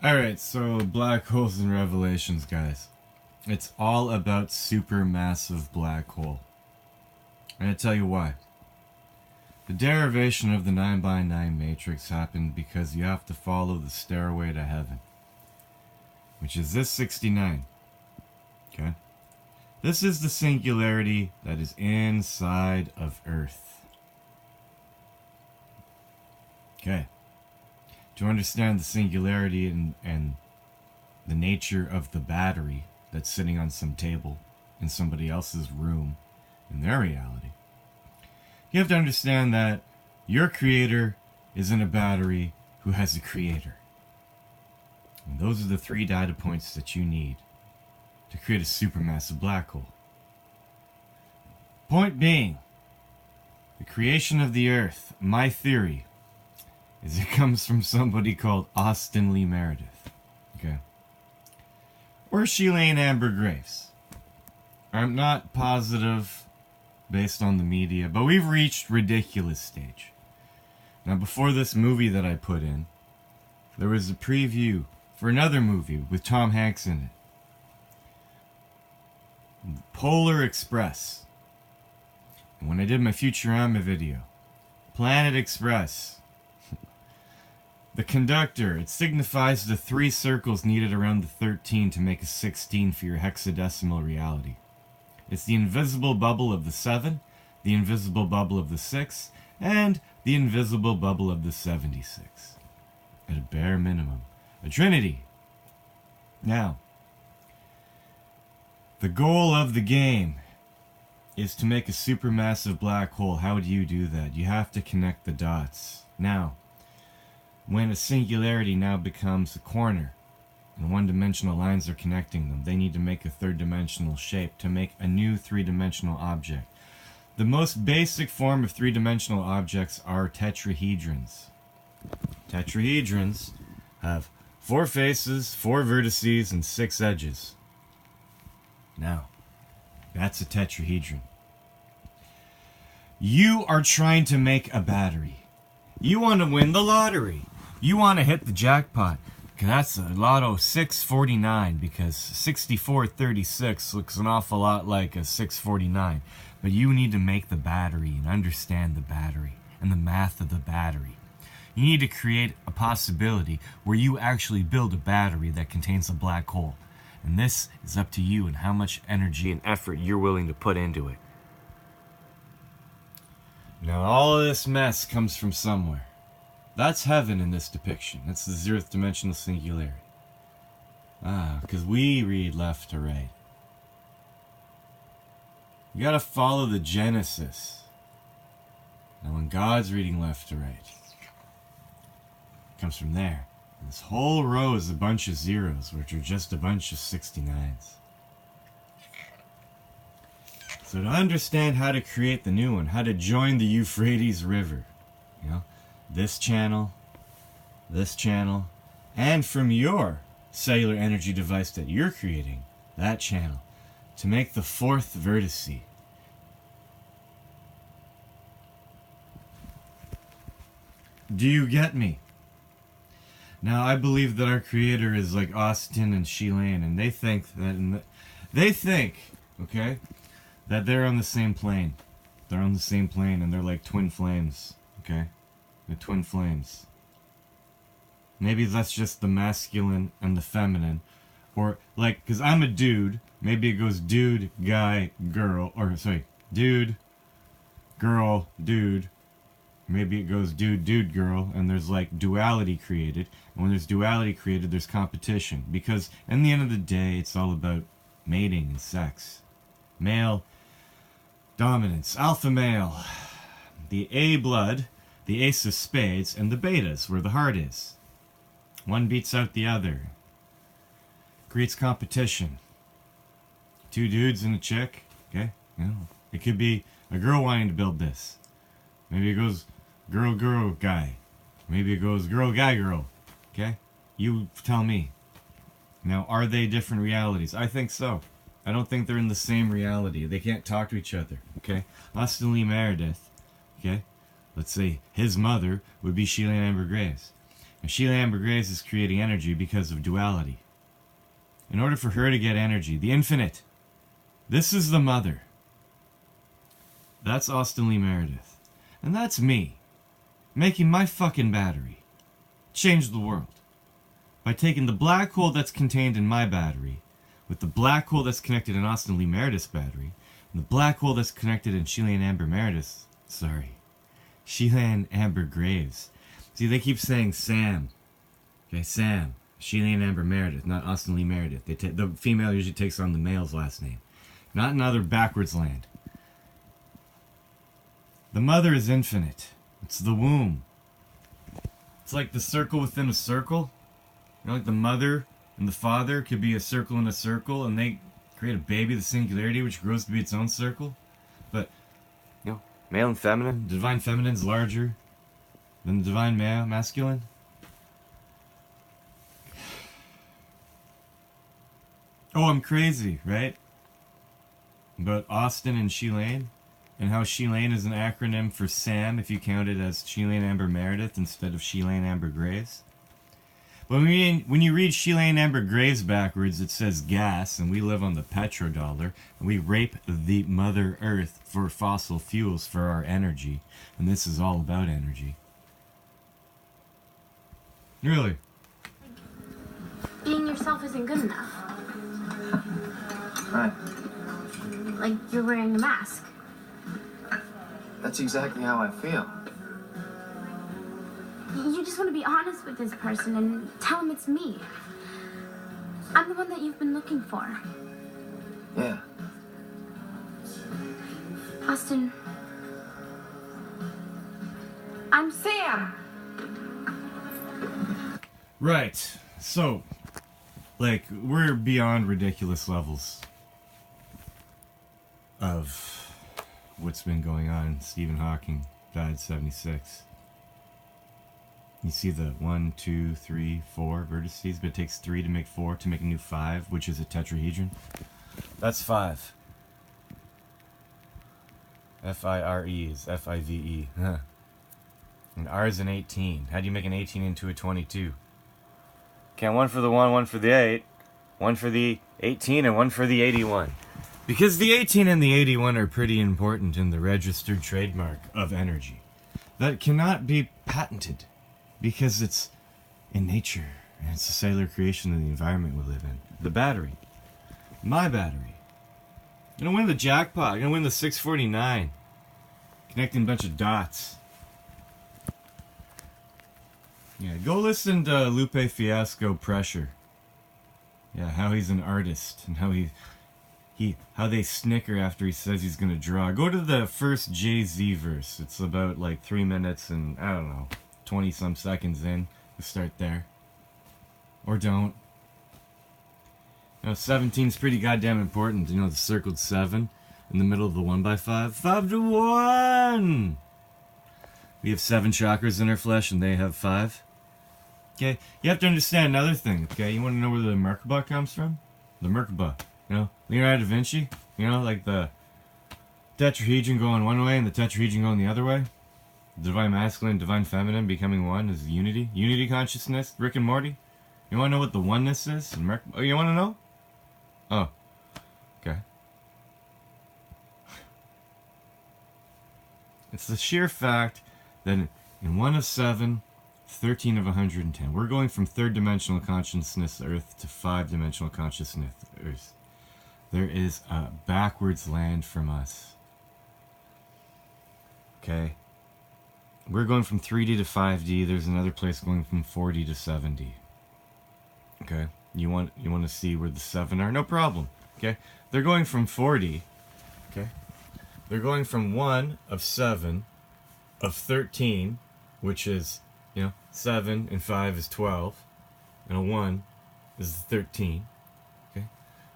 Alright, so black holes and revelations, guys. It's all about supermassive black hole. I'm going to tell you why. The derivation of the 9 by 9 matrix happened because you have to follow the stairway to heaven, which is this 69. Okay? This is the singularity that is inside of Earth. Okay. To understand the singularity and the nature of the battery that's sitting on some table in somebody else's room in their reality, you have to understand that your creator is in a battery who has a creator. And those are the 3 data points that you need to create a supermassive black hole. Point being, the creation of the Earth, my theory, is it comes from somebody called Astin Lee Meredith. Okay. Or Sheilane Amber Graves. I'm not positive based on the media, but we've reached ridiculous stage. Now, before this movie that I put in, there was a preview for another movie with Tom Hanks in it. Polar Express. And when I did my Futurama video, Planet Express, the conductor, it signifies the 3 circles needed around the 13 to make a 16 for your hexadecimal reality. It's the invisible bubble of the 7, the invisible bubble of the 6, and the invisible bubble of the 76. At a bare minimum. A trinity. Now, the goal of the game is to make a supermassive black hole. How do you do that? You have to connect the dots. Now, when a singularity now becomes a corner, and one-dimensional lines are connecting them, they need to make a third-dimensional shape to make a new 3-dimensional object. The most basic form of 3-dimensional objects are tetrahedrons. Tetrahedrons have 4 faces, 4 vertices, and 6 edges. Now, that's a tetrahedron. You are trying to make a battery. You want to win the lottery. You want to hit the jackpot. That's a lotto 649 because 6436 looks an awful lot like a 649. But you need to make the battery and understand the battery and the math of the battery. You need to create a possibility where you actually build a battery that contains a black hole. And this is up to you and how much energy and effort you're willing to put into it. Now all of this mess comes from somewhere. That's heaven in this depiction. That's the 0th dimensional singularity. Because we read left to right. You gotta follow the Genesis. Now when God's reading left to right, it comes from there. And this whole row is a bunch of zeros, which are just a bunch of 69s. So to understand how to create the new one, how to join the Euphrates River, you know, this channel, and from your cellular energy device that you're creating, that channel, to make the 4th vertice. Do you get me? Now, I believe that our creator is like Astin and Sheilane, and they think that, okay, that they're on the same plane. They're on the same plane, and they're like twin flames, okay? The twin flames. Maybe that's just the masculine and the feminine. Or, like, because I'm a dude, maybe it goes dude, guy, girl, or, sorry, dude, girl, dude. Maybe it goes dude, dude, girl, and there's, like, duality created. And when there's duality created, there's competition. Because, in the end of the day, it's all about mating and sex. Male dominance, alpha male, the A blood, the ace of spades, and the betas, where the heart is. One beats out the other. Creates competition. 2 dudes and a chick, okay? You know, it could be a girl wanting to build this. Maybe it goes girl, girl, guy. Maybe it goes girl, guy, girl. Okay? You tell me. Now, are they different realities? I think so. I don't think they're in the same reality. They can't talk to each other. Okay? Astin Lee Meredith. Okay? Let's say his mother would be Sheilane Amber Graves. And Sheila Amber Graves is creating energy because of duality. In order for her to get energy, the infinite, this is the mother. That's Astin Lee Meredith. And that's me, making my fucking battery change the world. By taking the black hole that's contained in my battery, with the black hole that's connected in Astin Lee Meredith's battery, and the black hole that's connected in Sheila Amber Graves. See, they keep saying Sam. Okay, Sam. Sheila Amber Meredith, not Astin Lee Meredith. The female usually takes on the male's last name. Not in other backwards land. The mother is infinite. It's the womb. It's like the circle within a circle. You know, like the mother and the father could be a circle in a circle, and they create a baby, the singularity, which grows to be its own circle. But, you know, male and feminine, the divine feminine's larger than the divine masculine. Oh, I'm crazy, right? About Astin and Sheila, and how Sheila is an acronym for Sam if you count it as Sheila Amber Meredith instead of Sheila Amber Graves. But when you read Sheila Amber Graves backwards, it says gas, and we live on the petrodollar, and we rape the Mother Earth for fossil fuels for our energy, and this is all about energy. Really? Being yourself isn't good enough. Right. Like you're wearing a mask. That's exactly how I feel. You just want to be honest with this person and tell him it's me. I'm the one that you've been looking for. Yeah. Astin. I'm Sam. Right. So, like, we're beyond ridiculous levels of what's been going on. Stephen Hawking died 76. You see the 1, 2, 3, 4 vertices, but it takes 3 to make 4 to make a new 5, which is a tetrahedron. That's 5. F-I-R-E is F-I-V-E. Huh. And R is an 18. How do you make an 18 into a 22? Count 1 for the 1, 1 for the 8, 1 for the 18, and 1 for the 81. Because the 18 and the 81 are pretty important in the registered trademark of energy. That cannot be patented. Because it's in nature, and it's a cellular creation of the environment we live in. The battery. My battery. I'm gonna win the jackpot. I'm gonna win the 649. Connecting a bunch of dots. Yeah, go listen to Lupe Fiasco Pressure. Yeah, how he's an artist, and how how they snicker after he says he's gonna draw. Go to the first Jay-Z verse. It's about like 3 minutes and, I don't know, 20 some seconds in. You start there. Or don't. You know, 17's pretty goddamn important. You know, the circled 7 in the middle of the 1x5. 5 to 1! We have 7 chakras in our flesh and they have 5. Okay? You have to understand another thing, okay? You want to know where the Merkaba comes from? The Merkaba. You know? Leonardo da Vinci? You know, like the tetrahedron going one way and the tetrahedron going the other way? Divine masculine, divine feminine becoming one is unity. Unity consciousness. Rick and Morty. You want to know what the oneness is? Oh, you want to know? Oh. Okay. It's the sheer fact that in 1 of 7, 13 of 110. We're going from 3rd dimensional consciousness Earth to 5 dimensional consciousness Earth. There is a backwards land from us. Okay? We're going from 3D to 5D. There's another place going from 4D to 7D. Okay? You want to see where the 7 are? No problem. Okay? They're going from 4D. Okay? They're going from 1 of 7 of 13, which is, you know, 7 and 5 is 12, and a 1 is 13. Okay?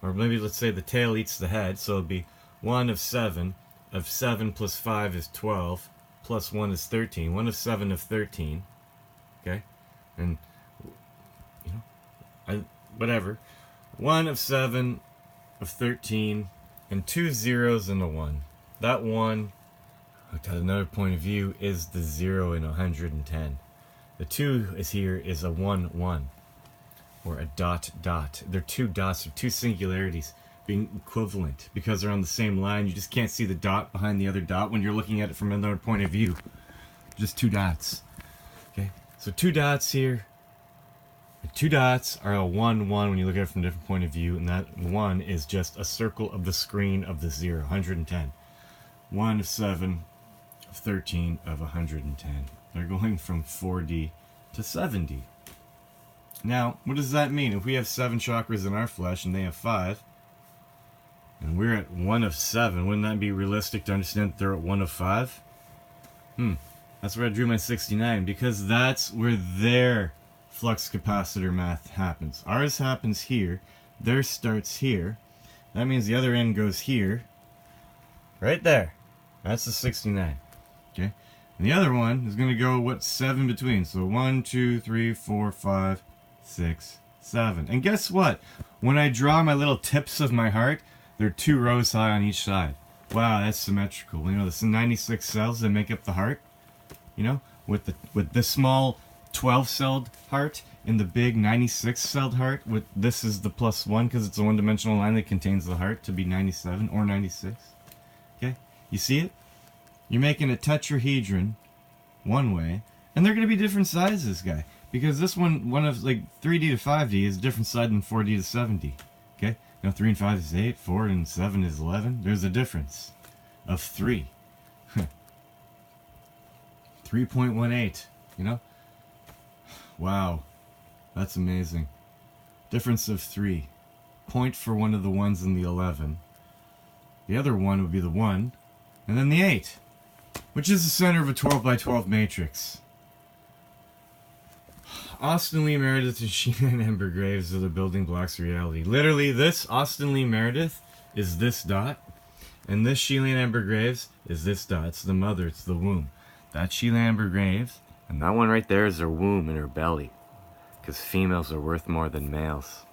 Or maybe let's say the tail eats the head, so it'll be 1 of 7 plus 5 is 12. Plus 1 is 13. 1 of 7 of 13. Okay? And, you know, whatever. 1 of 7 of 13. And 2 zeros and a 1. That 1, to another point of view, is the 0 in 110. The 2 is here is a 1, 1. Or a dot, dot. They're 2 dots, or 2 singularities being equivalent because they're on the same line. You just can't see the dot behind the other dot when you're looking at it from another point of view. Just 2 dots. Okay, so 2 dots here. The 2 dots are a 1, 1 when you look at it from a different point of view, and that 1 is just a circle of the screen of the 0, 110. 1 of 7 of 13 of 110. They're going from 4D to 7D. Now, what does that mean? If we have 7 chakras in our flesh and they have 5, and we're at 1 of 7, wouldn't that be realistic to understand that they're at 1 of 5? That's where I drew my 69, because that's where their flux capacitor math happens. Ours happens here, theirs starts here. That means the other end goes here, right there. That's the 69. Okay? And the other one is going to go, what, 7 between. So 1, 2, 3, 4, 5, 6, 7. And guess what? When I draw my little tips of my heart, they're 2 rows high on each side. Wow, that's symmetrical. You know, the 96 cells that make up the heart, you know, with the small 12-celled heart and the big 96-celled heart, with this is the +1 because it's a one-dimensional line that contains the heart to be 97 or 96. Okay? You see it? You're making a tetrahedron one way, and they're going to be different sizes, guy. Because this one of like 3D to 5D is a different side than 4D to 7D. Okay? Now 3 and 5 is 8, 4 and 7 is 11. There's a difference of 3. 3.18, you know? Wow. That's amazing. Difference of 3. Point for one of the ones in the 11. The other one would be the 1. And then the 8. Which is the center of a 12 by 12 matrix. Astin Lee Meredith and Sheena Ember Graves are the building blocks of reality. Literally, this Astin Lee Meredith is this dot. And this Sheila Ember Graves is this dot. It's the mother. It's the womb. That's Sheila Ember Graves. And that one right there is her womb and her belly. Because females are worth more than males.